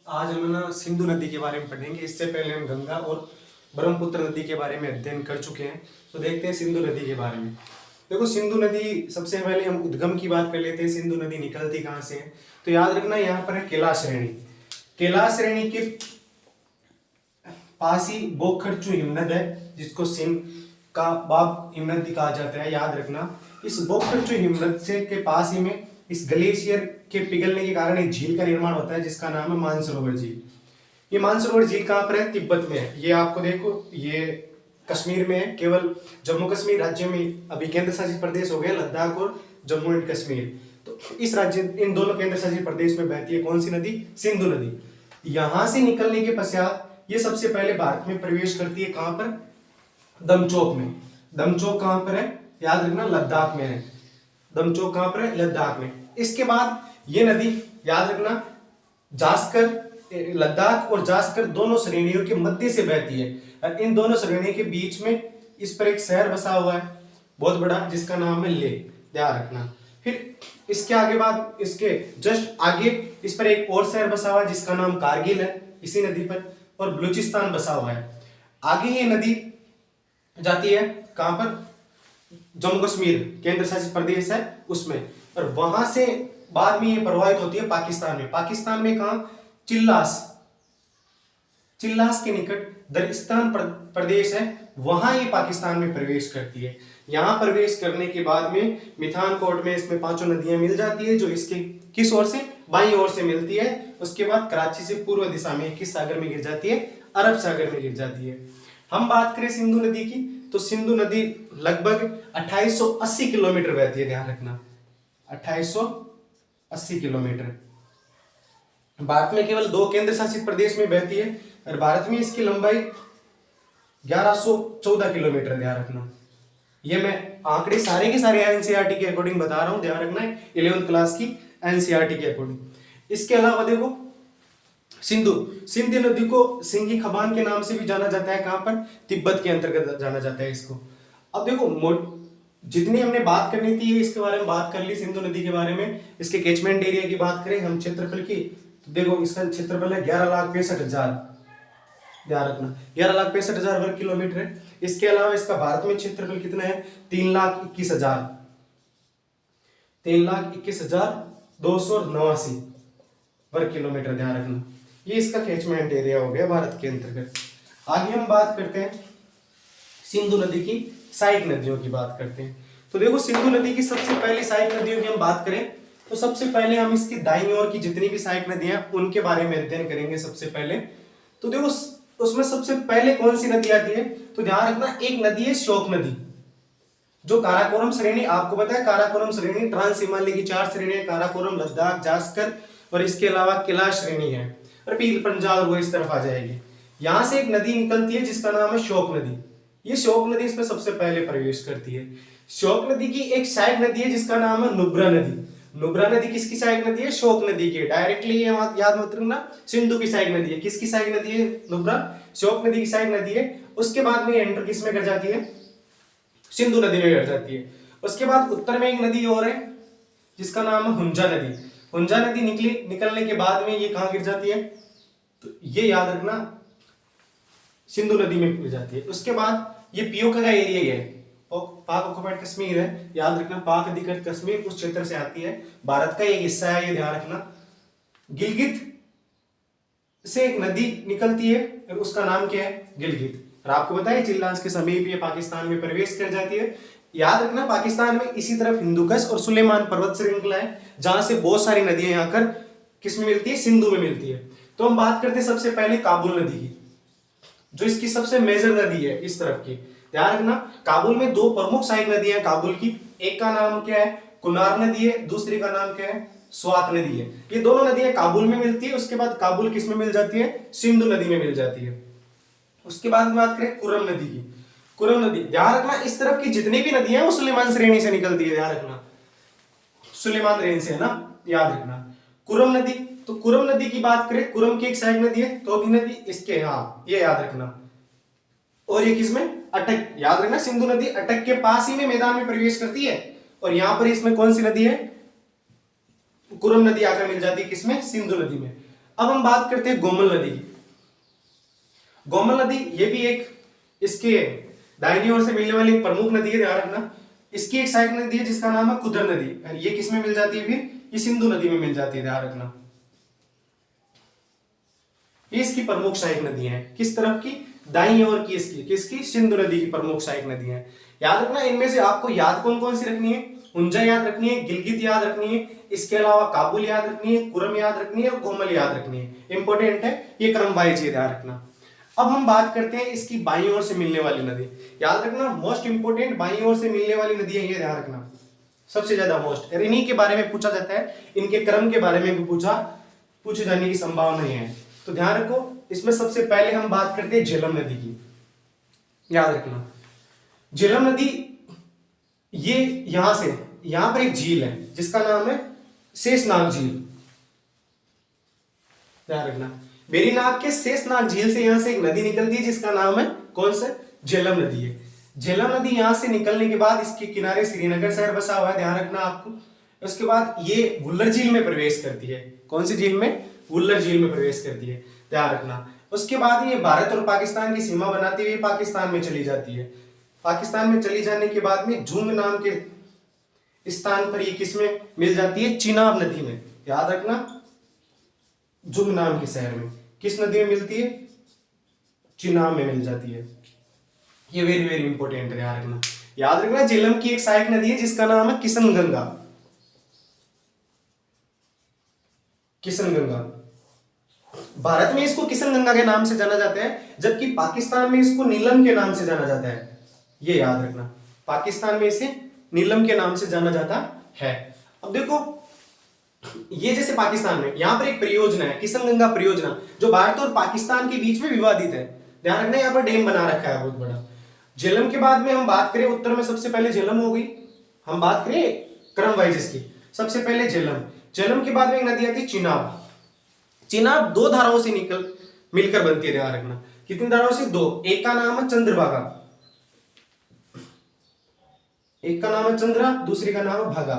आज हम ना सिंधु नदी के बारे में पढ़ेंगे। इससे पहले हम गंगा और ब्रह्मपुत्र नदी के बारे में अध्ययन कर चुके हैं। तो देखते हैं सिंधु नदी के बारे में। देखो, सिंधु नदी सबसे पहले हम उद्गम की बात कर लेते हैं। सिंधु नदी निकलती कहाँ से है? तो याद रखना, यहाँ पर है कैलाश श्रेणी। कैलाश श्रेणी के पास ही बोखरचू हिमनद है, जिसको सिंध का बाप हिमनद कहा जाता है। याद रखना, इस बोखरचू हिमनद से के पास ही में इस ग्लेशियर के पिघलने के कारण एक झील का निर्माण होता है, जिसका नाम है मानसरोवर झील। ये मानसरोवर झील कहाँ पर है? तिब्बत में है। ये आपको देखो, ये कश्मीर में है। केवल जम्मू कश्मीर राज्य में अभी केंद्र शासित प्रदेश हो गया लद्दाख और जम्मू एंड कश्मीर। तो इस राज्य, इन दोनों केंद्र शासित प्रदेश में बहती है कौन सी नदी? सिंधु नदी। यहां से निकलने के पश्चात ये सबसे पहले भारत में प्रवेश करती है। कहां पर? दमचौक में। दमचौक कहां पर है? याद रखना, लद्दाख में है। दमचौक कहां पर है? लद्दाख में। इसके बाद ये नदी, याद रखना, जास्कर, लद्दाख और जास्कर दोनों श्रेणियों के मध्य से बहती है। और इन दोनों श्रेणियों के बीच में इस पर एक शहर बसा हुआ है बहुत बड़ा, जिसका नाम है लेह। ध्यान रखना। फिर इसके आगे बाद, इसके जस्ट आगे इस पर एक और शहर बसा हुआ है, जिसका नाम कारगिल है, इसी नदी पर। और बलूचिस्तान बसा हुआ है। आगे ये नदी जाती है कहां पर? जम्मू कश्मीर केंद्र शासित प्रदेश है उसमें। और वहां से बाद में ये प्रवाहित होती है पाकिस्तान में। पाकिस्तान में कहां? चिल्लास। चिल्लास के निकट दरिस्तान प्रदेश है, वहां ये पाकिस्तान में प्रवेश करती है। यहां प्रवेश करने के बाद में मिठानकोट में इसमें पांचों नदियां मिल जाती है, जो इसके किस ओर से? बाईं ओर से मिलती है। उसके बाद कराची से पूर्व दिशा में किस सागर में गिर जाती है? अरब सागर में गिर जाती है। हम बात करें सिंधु नदी की, तो सिंधु नदी लगभग 2880 किलोमीटर बहती है। ध्यान रखना, 2880 किलोमीटर। भारत में केवल 2 केंद्र शासित प्रदेश में बहती है, और भारत में इसकी लंबाई 1114 किलोमीटर। ध्यान रखना, ये मैं आंकड़े सारे के सारे एनसीईआरटी के अकॉर्डिंग बता रहा हूं। ध्यान रखना है, 11वीं क्लास की एनसीईआरटी के अकॉर्डिंग। इसके अलावा देखो, सिंधु नदी को सिंगी खबान के नाम से भी जाना जाता है। कहां पर? तिब्बत के अंतर्गत जाना जाता है इसको। अब देखो, जितनी हमने बात करनी थी इसके बारे में बात कर ली। सिंधु नदी के बारे में, इसके कैचमेंट एरिया की बात करें हम, क्षेत्रफल की, तो देखो इसका क्षेत्रफल है 11,65,000। ध्यान रखना, 11,65,000 वर्ग किलोमीटर है। इसके अलावा इसका भारत में क्षेत्रफल कितना है? 3,21,000, 3,21,289 वर्ग किलोमीटर। ध्यान रखना, ये इसका कैचमेंट एरिया हो गया भारत के अंतर्गत। आगे हम बात करते हैं सिंधु नदी की सहायक नदियों की बात करते हैं। तो देखो, सिंधु नदी की सबसे पहली सहायक नदियों की हम बात करें, तो सबसे पहले हम इसकी दाईं ओर की जितनी भी सहायक नदियां उनके बारे में अध्ययन करेंगे सबसे पहले। तो देखो, उसमें सबसे पहले कौन सी नदी आती है? तो ध्यान रखना, एक नदी है शोक नदी, जो काराकोरम श्रेणी, आपको पता है काराकोरम श्रेणी ट्रांस हिमालय की 4 श्रेणियां, काराकोरम, लद्दाख, जास्कर और इसके अलावा कैलाश श्रेणी है। और पीर पंजाल वो इस तरफ आ जाएगी। यहां से एक नदी निकलती है जिसका नाम है शोक नदी। ये शोक नदी इसमें सबसे पहले प्रवेश करती है। शोक नदी की एक सहायक नदी है जिसका नाम है नुब्रा नदी। नुब्रा नदी किसकी सहायक नदी है? शोक नदी की। डायरेक्टली ये याद मत रखना, सिंधु की सहायक नदी है। किसकी सहायक नदी है? नुब्रा, शोक नदी की सहायक नदी है। उसके बाद में एंटर किस में कर जाती है? सिंधु नदी में कर जाती है। उसके बाद उत्तर में एक नदी और है जिसका नाम है हुंजा नदी। हुंजा नदी निकलने के बाद में ये कहां गिर जाती है? तो ये याद रखना, सिंधु नदी में गिर जाती है। उसके बाद ये पीओके का एरिया है, पाक ऑक्युपाइड कश्मीर है। याद रखना, पाक अधिकृत कश्मीर उस क्षेत्र से आती है, भारत का एक हिस्सा है, ये ध्यान रखना। गिलगित से एक नदी निकलती है और उसका नाम क्या है? गिलगित। और आपको पता है चिल्लास के समीप ये पाकिस्तान में प्रवेश कर जाती है। याद रखना, पाकिस्तान में इसी तरफ हिंदुकुश और सुलेमान पर्वत श्रृंखला है, जहां से बहुत सारी नदियां आकर किस में मिलती है? सिंधु में मिलती है। तो हम बात करते हैं सबसे पहले काबुल नदी की, जो इसकी सबसे मेजर नदी है इस तरफ की। ध्यान रखना, काबुल में 2 प्रमुख सहायक नदियां हैं काबुल की। एक का नाम क्या है? कुनार नदी है, दूसरी का नाम क्या है? स्वात नदी है। ये दोनों नदियां काबुल में मिलती है। उसके बाद काबुल किस में मिल जाती है? सिंधु नदी में मिल जाती है। उसके बाद बात करें कुरम नदी की। कुरम नदी, ध्यान रखना, इस तरफ की जितनी भी नदियां हैं वो सुलेमान श्रेणी से निकलती है। ध्यान रखना, सुलेमान रेंज से है ना, याद रखना। कुरम नदी, तो कुरम नदी की बात करें, कुरम की एक सहायक नदी है, तो भी नदी इसके, हाँ ये याद रखना। और ये किसमें? अटक। याद रखना, सिंधु नदी अटक के पास ही में मैदान में प्रवेश करती है। और यहां पर इसमें कौन सी नदी है? कुरम नदी आकर मिल जाती है किसमें? सिंधु नदी में। अब हम बात करते हैं गोमल नदी की। गोमल नदी ये भी एक इसके दाहिनी ओर से मिलने वाली एक प्रमुख नदी है, ध्यान रखना। इसकी एक सहायक नदी है जिसका नाम है कुदर नदी, और ये किस में मिल जाती है फिर, ये सिंधु नदी में मिल जाती है, ध्यान रखना। ये इसकी प्रमुख सहायक नदियां हैं, किस तरफ की, दाईं ओर की, इसकी किसकी, सिंधु नदी की प्रमुख सहायक नदियां हैं। याद रखना, इनमें से आपको याद कौन कौन सी रखनी है, उंजा याद रखनी है, गिलगित याद रखनी है, इसके अलावा काबुल याद रखनी है, कुरम याद रखनी है और गोमल याद रखनी है। इंपॉर्टेंट है, ये क्रम वाइज ध्यान रखना। अब हम बात करते हैं इसकी बाईं ओर से मिलने वाली नदी। याद रखना, मोस्ट इंपोर्टेंट बाईं ओर से मिलने वाली नदी है, ये ध्यान रखना, सबसे ज्यादा मोस्ट। और इन्हीं के बारे में पूछा जाता है, इनके क्रम के बारे में भी पूछे जाने की संभावना है। तो ध्यान रखो, इसमें सबसे पहले हम बात करते हैं झेलम नदी की। याद रखना, झेलम नदी ये यहां पर एक झील है जिसका नाम है शेषनाग झील। ध्यान रखना, वेरीनाग के शेषनाग झील से यहां से एक नदी निकलती है जिसका नाम है कौन सा, झेलम नदी है। झेलम नदी यहां से निकलने के बाद इसके किनारे श्रीनगर शहर बसा हुआ है, ध्यान रखना आपको। उसके बाद ये वुल्लर झील में प्रवेश करती है, कौन सी झील में, वुल्लर झील में प्रवेश करती है, ध्यान रखना। उसके बाद ये भारत और पाकिस्तान की सीमा बनाती हुई पाकिस्तान में चली जाती है। पाकिस्तान में चली जाने के बाद में झुंग नाम के स्थान पर ये किसमें मिल जाती है, चिनाब नदी में। याद रखना, झुंग नाम के शहर में किस नदी में मिलती है, चिनाब में मिल जाती है। ये वेरी वेरी इंपॉर्टेंट है, ध्यान रखना। याद रखना, झेलम की एक सहायक नदी है जिसका नाम है किशनगंगा। किशनगंगा, भारत में इसको किशनगंगा के नाम से जाना जाता है, जबकि पाकिस्तान में इसको नीलम के नाम से जाना जाता है। ये याद रखना, पाकिस्तान में इसे नीलम के नाम से जाना जाता है। अब देखो, ये जैसे पाकिस्तान में यहां पर एक परियोजना है किशनगंगा परियोजना, जो भारत और पाकिस्तान के बीच में विवादित है। ध्यान रखना, यहाँ पर डैम बना रखा है बहुत बड़ा। झेलम के बाद में हम बात करें, उत्तर में सबसे पहले झेलम हो गई। हम बात करें क्रम वाइज इसकी, सबसे पहले झेलम, झेलम के बाद में एक नदी आती है चिनाब। चिनाब दो धाराओं से मिलकर बनती है, ध्यान रखना। कितनी धाराओं से, दो। एक का नाम है चंद्रभागा, एक का नाम है चंद्रा, दूसरी का नाम है भागा।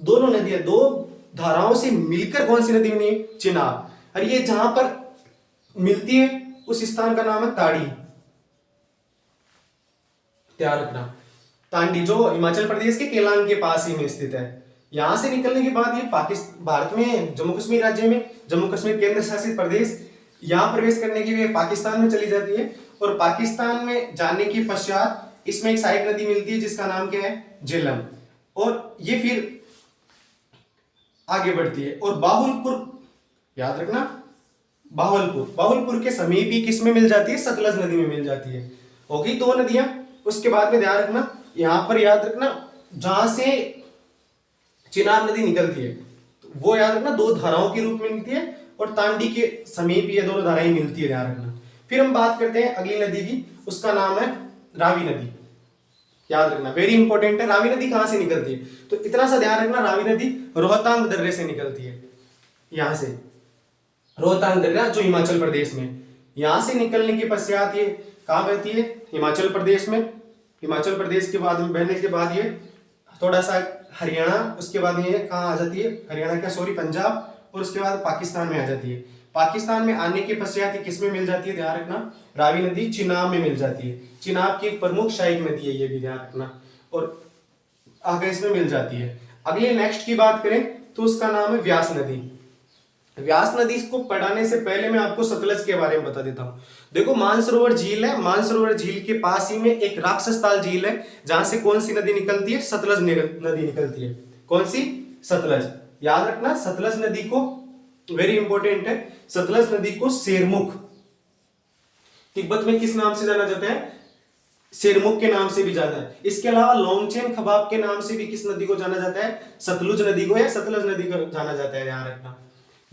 दोनों नदियां दो धाराओं से मिलकर कौन सी नदी बनी, चिनाब। और ये जहां पर मिलती है उस स्थान का नाम है ताड़ी, ध्यान रखना। तांडी जो हिमाचल प्रदेश के केलांग के पास ही में स्थित है। यहां से निकलने के बाद ये पाकिस्तान, भारत में जम्मू कश्मीर राज्य में, जम्मू कश्मीर केंद्र शासित प्रदेश, यहां प्रवेश करने के लिए पाकिस्तान में चली जाती है। और पाकिस्तान में जाने के पश्चात इसमें एक सहायक नदी मिलती है जिसका नाम क्या है, झेलम। और ये फिर आगे बढ़ती है और बाहुलपुर, याद रखना, बाहुलपुर के समीप ही किस में मिल जाती है, सतलज नदी में मिल जाती है। हो गई दो नदियां। उसके बाद में ध्यान रखना, यहां पर याद रखना, जहां से चिनाब नदी निकलती है वो याद रखना दो धाराओं के रूप में मिलती है, और तांडी के समीप ये दोनों धाराएं मिलती है, ध्यान रखना। फिर हम बात करते हैं अगली नदी की, उसका नाम है रावी नदी। याद रखना, वेरी इंपॉर्टेंट है। रावी नदी कहां से निकलती है, तो इतना सा ध्यान रखना, रावी नदी रोहतांग दर्रे से निकलती है। यहां से रोहतांग दर्रा जो हिमाचल प्रदेश में, यहां से निकलने के पश्चात ये कहां बहती है, हिमाचल प्रदेश में। हिमाचल प्रदेश के बाद में बहने के बाद ये थोड़ा सा हरियाणा, उसके बाद ये कहां आ जाती है, हरियाणा क्या, सॉरी, पंजाब, और उसके बाद पाकिस्तान में आ जाती है। पाकिस्तान में आने के पश्चात ये किस में मिल जाती है, ध्यान रखना, रावी नदी चिनाब में मिल जाती है। चिनाब की एक प्रमुख सहायक नदी है, ये भी ध्यान रखना, और आगे इसमें मिल जाती है। अगले नेक्स्ट की बात करें तो उसका नाम है व्यास नदी। व्यास नदी को पढ़ाने से पहले मैं आपको सतलज के बारे में बता देता हूं। देखो, मानसरोवर झील है, मानसरोवर झील के पास ही में एक राक्षस ताल झील है, जहां से कौन सी नदी निकलती है, सतलज नदी निकलती है। कौन सी, सतलज। याद रखना, सतलज नदी को, वेरी इंपॉर्टेंट है, सतलज नदी को शेरमुख, तिब्बत में किस नाम से जाना जाता है, शेरमुख के नाम से भी जाना है। इसके अलावा लोंगचेन खबाब के नाम से भी किस नदी को जाना जाता है, सतलुज नदी को या सतलज नदी को जाना जाता है, ध्यान रखना।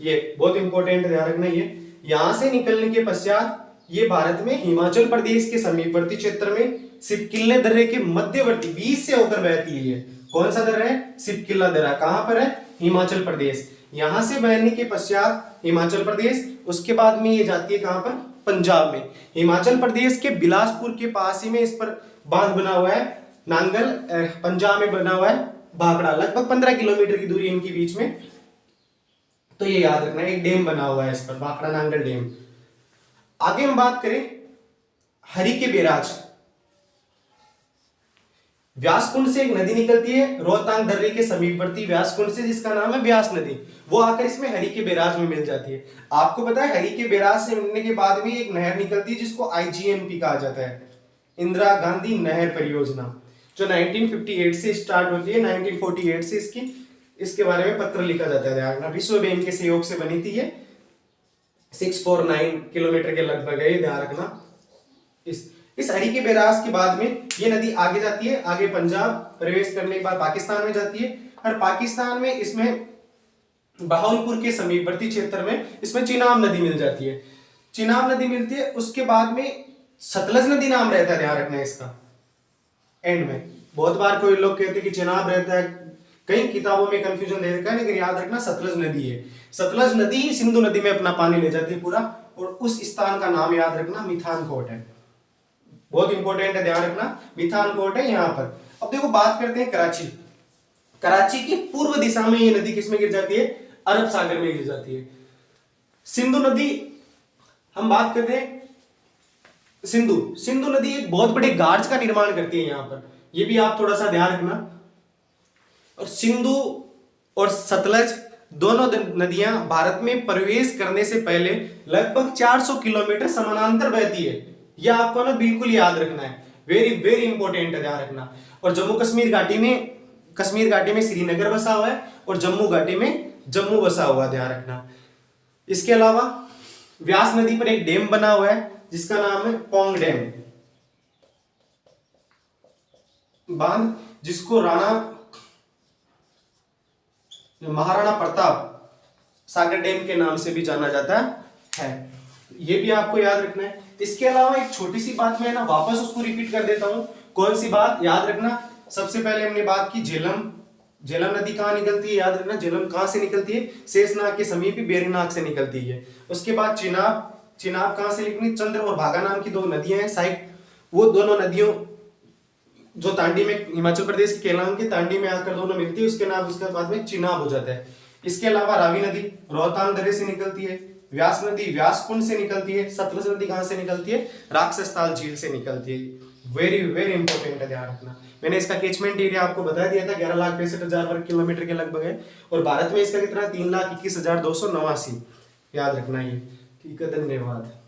ये बहुत इंपॉर्टेंट, ध्यान रखना। ये यहां से निकलने के पश्चात ये भारत में हिमाचल प्रदेश के समीपवर्ती क्षेत्र में सिपकिल्ले दर्रे के मध्यवर्ती बीच से होकर बहती है। ये कौन सा दर्रा है, सिपकिल्ला दर्रा। कहां पर है, हिमाचल प्रदेश। यहां से बहने के पश्चात हिमाचल प्रदेश, उसके बाद में ये जाती है कहां पर, पंजाब में। हिमाचल प्रदेश के बिलासपुर के पास ही में इस पर बांध बना हुआ है, नांगल। पंजाब में बना हुआ है भाखड़ा, लगभग 15 किलोमीटर की दूरी इनके बीच में तो ये याद रखना, एक डैम बना हुआ है इस पर, भाखड़ा नांगल डैम। आगे हम बात करें हरिके बैराज। व्यासकुंड से एक नदी निकलती है रोहतांग दर्रे के समीपवर्ती व्यासकुंड से, जिसका नाम है व्यास नदी। वो आकर इसमें हरिके बैराज में मिल जाती है। आपको पता है हरिके बैराज से मिलने के बाद में एक नहर निकलती है जिसको आईजीएनपी कहा जाता है, इंदिरा गांधी नहर परियोजना, जो 1958 से स्टार्ट होती है, 1948 से इसके बारे में पत्र लिखा जाता है। ध्यान रखना, विश्व बैंक के सहयोग से बनी थी ये, 649 किलोमीटर के लगभग है, ध्यान रखना। इस हरिके बैराज के बाद में ये नदी आगे जाती है, आगे पंजाब प्रवेश करने के बाद पाकिस्तान में जाती है, और पाकिस्तान में इसमें बहावलपुर के समीपवर्ती क्षेत्र में इसमें चिनाब नदी मिल जाती है। चिनाब नदी मिलती है, उसके बाद में सतलज नदी नाम रहता है, ध्यान रखना इसका एंड में। बहुत बार कोई लोग कहते हैं कि चिनाब रहता है, कई किताबों में कंफ्यूजन दे रखा है, लेकिन याद रखना सतलज नदी है। सतलज नदी ही सिंधु नदी में अपना पानी ले जाती है पूरा, और उस स्थान का नाम याद रखना मिथानकोट है, बहुत इंपॉर्टेंट है, ध्यान रखना मिथानकोट है यहाँ पर। अब देखो बात करते हैं कराची। कराची की पूर्व दिशा में ये नदी किसमें गिर जाती है, अरब सागर में गिर जाती है। सिंधु नदी, हम बात करते हैं सिंधु नदी एक बहुत बड़े गार्ज का निर्माण करती है यहाँ पर, ये भी आप थोड़ा सा ध्यान रखना। और सिंधु और सतलज दोनों नदियां भारत में प्रवेश करने से पहले लगभग 400 किलोमीटर समानांतर बहती है, यह आपको ना बिल्कुल याद रखना है, वेरी वेरी इंपॉर्टेंट है, ध्यान रखना। और जम्मू कश्मीर घाटी में श्रीनगर बसा हुआ है, और जम्मू घाटी में जम्मू बसा हुआ है, ध्यान रखना। इसके अलावा व्यास नदी पर एक डैम बना हुआ है जिसका नाम है पोंग डैम बांध, जिसको महाराणा प्रताप सागर डैम के नाम से भी जाना जाता है, ये भी आपको याद रखना है। इसके अलावा एक छोटी सी बात मैं ना वापस उसको रिपीट कर देता हूं, कौन सी बात याद रखना। सबसे पहले हमने बात की झेलम नदी कहाँ निकलती है, याद रखना झेलम कहाँ से निकलती है, शेषनाग के समीप ही बेरीनाग से निकलती है। उसके बाद चिनाब कहाँ से निकली, चंद्र और भागा नाम की दो नदियां हैं साइक, वो दोनों नदियों जो तांडी में, हिमाचल प्रदेश के केलांग के तांडी में आकर दोनों मिलती है, उसके बाद में चिनाब हो जाता है। इसके अलावा रावी नदी रोहतांग दर्रे से निकलती है, व्यास नदी व्यासकुंड से निकलती है, सतलज नदी कहां से निकलती है, राक्षसताल झील से निकलती है। वेरी वेरी इंपॉर्टेंट है, ध्यान रखना। मैंने इसका कैचमेंट एरिया आपको बता दिया था, 11,65,000 वर्ग किलोमीटर के लगभग है, और भारत में इसका कितना, 3,21,289, याद रखना ये। ठीक है, धन्यवाद।